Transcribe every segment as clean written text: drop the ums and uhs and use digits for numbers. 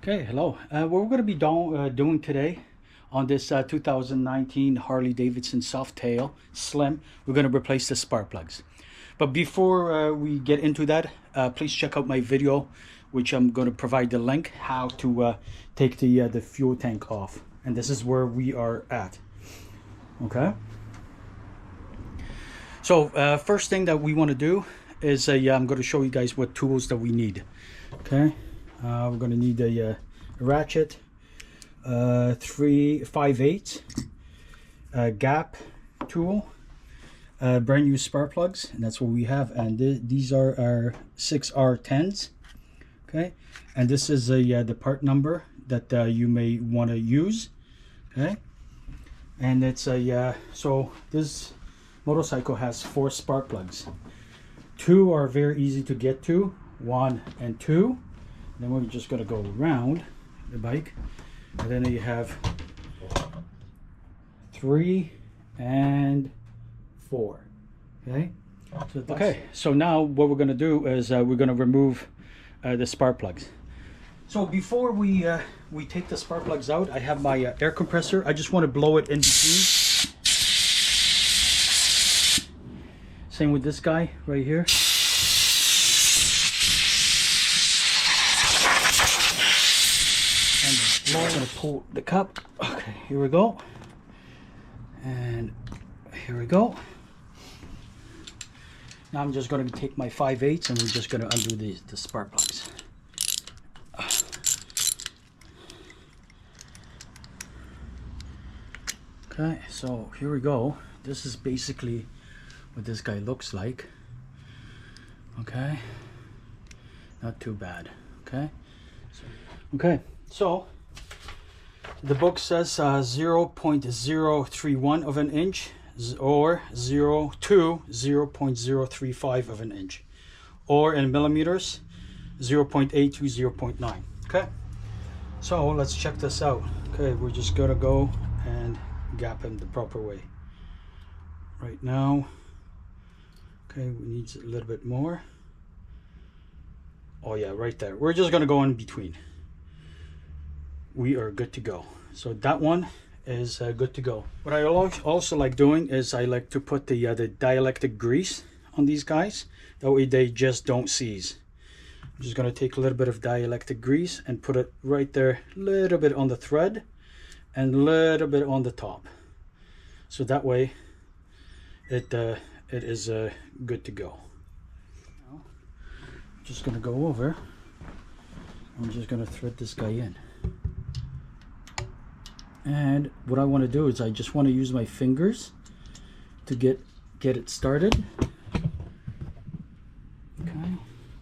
Okay, hello. What we're going to be doing today on this 2019 Harley-Davidson Softail Slim, we're going to replace the spark plugs. But before we get into that, please check out my video, which I'm going to provide the link how to take the fuel tank off. And this is where we are at. Okay. So first thing that we want to do is I'm going to show you guys what tools that we need. Okay. We're going to need a ratchet, 3/5/8 gap tool, brand new spark plugs, and that's what we have. And these are our 6R10s. Okay, and this is the part number that you may want to use. Okay, and it's a so this motorcycle has 4 spark plugs. 2 are very easy to get to, 1 and 2. Then we're just going to go around the bike, and then you have 3 and 4. Okay. So now what we're going to do is we're going to remove the spark plugs. So before we take the spark plugs out, I have my air compressor. I just want to blow it in between. Same with this guy right here. I'm going to pull the cup. Okay, here we go. And here we go. Now I'm just going to take my 5/8 and we're just going to undo the spark plugs. Okay, so here we go. This is basically what this guy looks like. Okay, not too bad. Okay, so the book says 0.031 of an inch or 0 to 0.035 of an inch, or in millimeters 0.8 to 0.9. Okay, so let's check this out. Okay, we're just gonna go and gap him the proper way right now. Okay, we need a little bit more. Oh yeah, right there. We're just gonna go in between. We are good to go. So that one is good to go. What I also like doing is I like to put the dielectric grease on these guys. That way they just don't seize. I'm just going to take a little bit of dielectric grease and put it right there, a little bit on the thread and a little bit on the top. So that way it is good to go. Now, I'm just going to go over. I'm just going to thread this guy in. And what I want to do is I just want to use my fingers to get it started.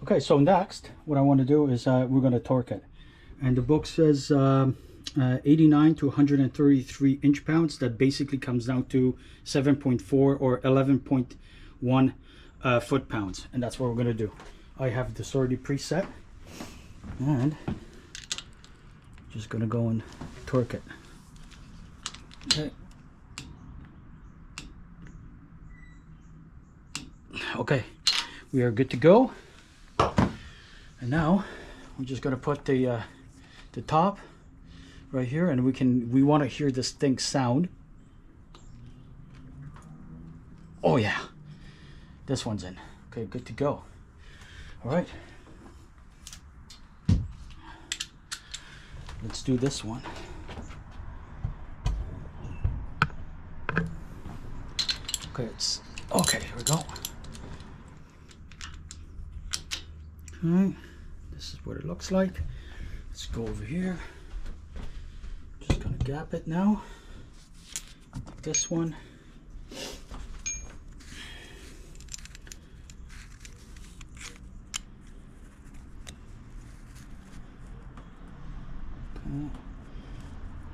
Okay, so next what I want to do is we're going to torque it. And the book says 89 to 133 inch-pounds. That basically comes down to 7.4 or 11.1 foot-pounds. And that's what we're going to do. I have this already preset. And just going to go and torque it. Okay, we are good to go. And now we're just gonna put the top right here, and we want to hear this thing sound. Oh yeah, this one's in. Okay, good to go. All right, let's do this one. Okay, here we go. Okay, this is what it looks like. Let's go over here. Just gonna gap it now. This one. Okay,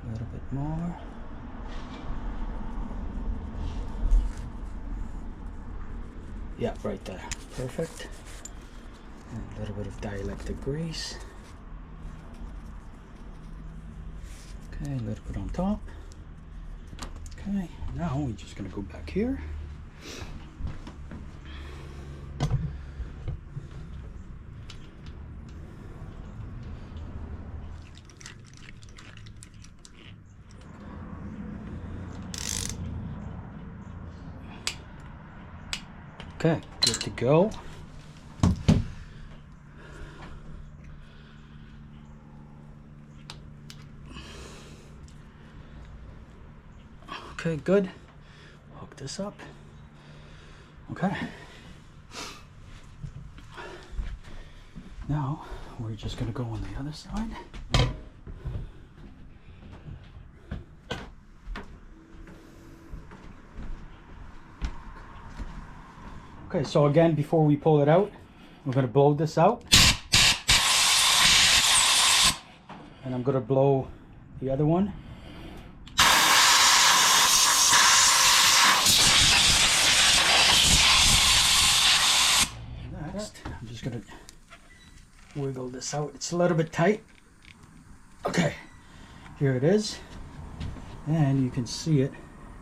a little bit more. Yeah, right there. Perfect. And a little bit of dielectric grease. Okay, a little bit on top. Okay, now we're just going to go back here. Okay, good to go. Okay, good. Hook this up. Okay. Now, we're just going to go on the other side. Okay, so again, before we pull it out, we're going to blow this out. And I'm going to blow the other one. Next, I'm just going to wiggle this out. It's a little bit tight. Okay, here it is. And you can see it.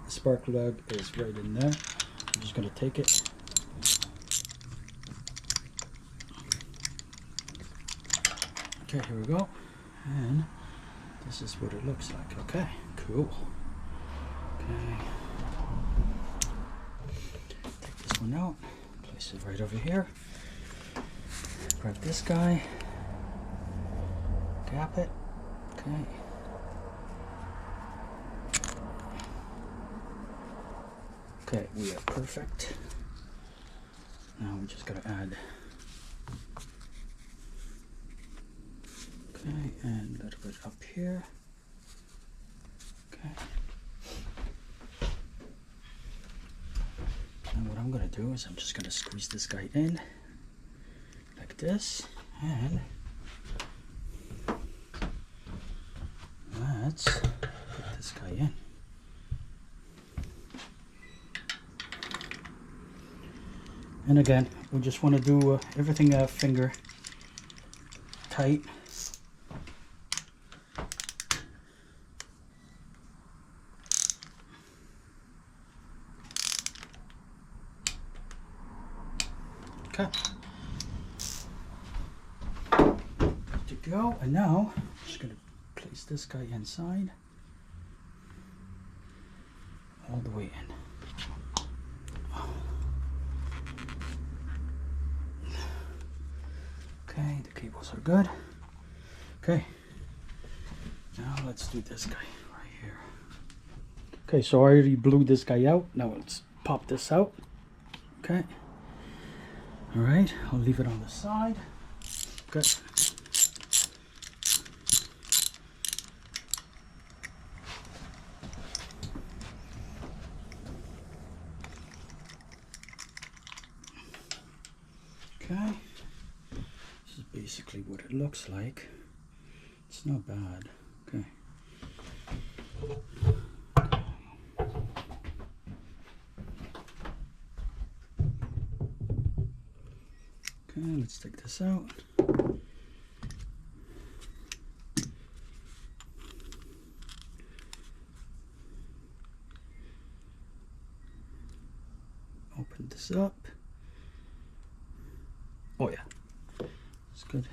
The spark plug is right in there. I'm just going to take it. Okay, here we go. And this is what it looks like. Okay, cool. Okay. Take this one out. Place it right over here. Grab this guy. Gap it. Okay. Okay, we are perfect. Now we just gotta add. Okay, and a little bit up here. Okay. And what I'm gonna do is I'm just gonna squeeze this guy in like this, and let's put this guy in. And again, we just want to do everything finger tight. Okay. Good to go. And now I'm just going to place this guy inside all the way in. Okay, the cables are good. Okay, now let's do this guy right here. Okay, so I already blew this guy out. Now let's pop this out. Okay. All right, I'll leave it on the side. Good. Okay. This is basically what it looks like. It's not bad. Okay. Okay, let's take this out. Open this up. Oh yeah, it's good.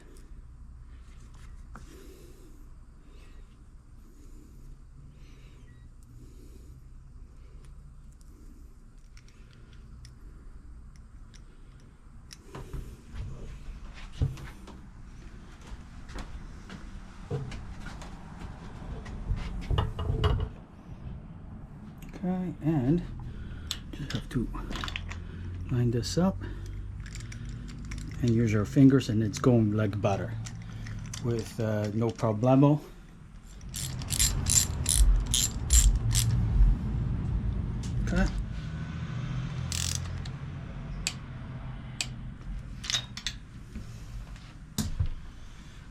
Okay, and just have to line this up and use your fingers, and it's going like butter with no problemo. Okay.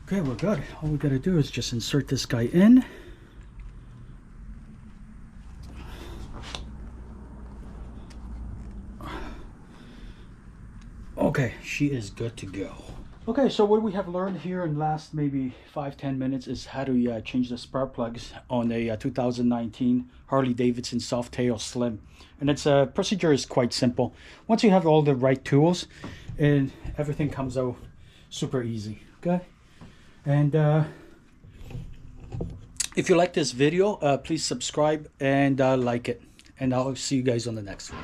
Okay, we're good. All we gotta do is just insert this guy in. Okay, she is good to go. Okay, so what we have learned here in the last maybe 5-10 minutes is how to change the spark plugs on a 2019 Harley-Davidson Softail Slim. And its procedure is quite simple. Once you have all the right tools, and everything comes out super easy, okay? And if you like this video, please subscribe and like it. And I'll see you guys on the next one.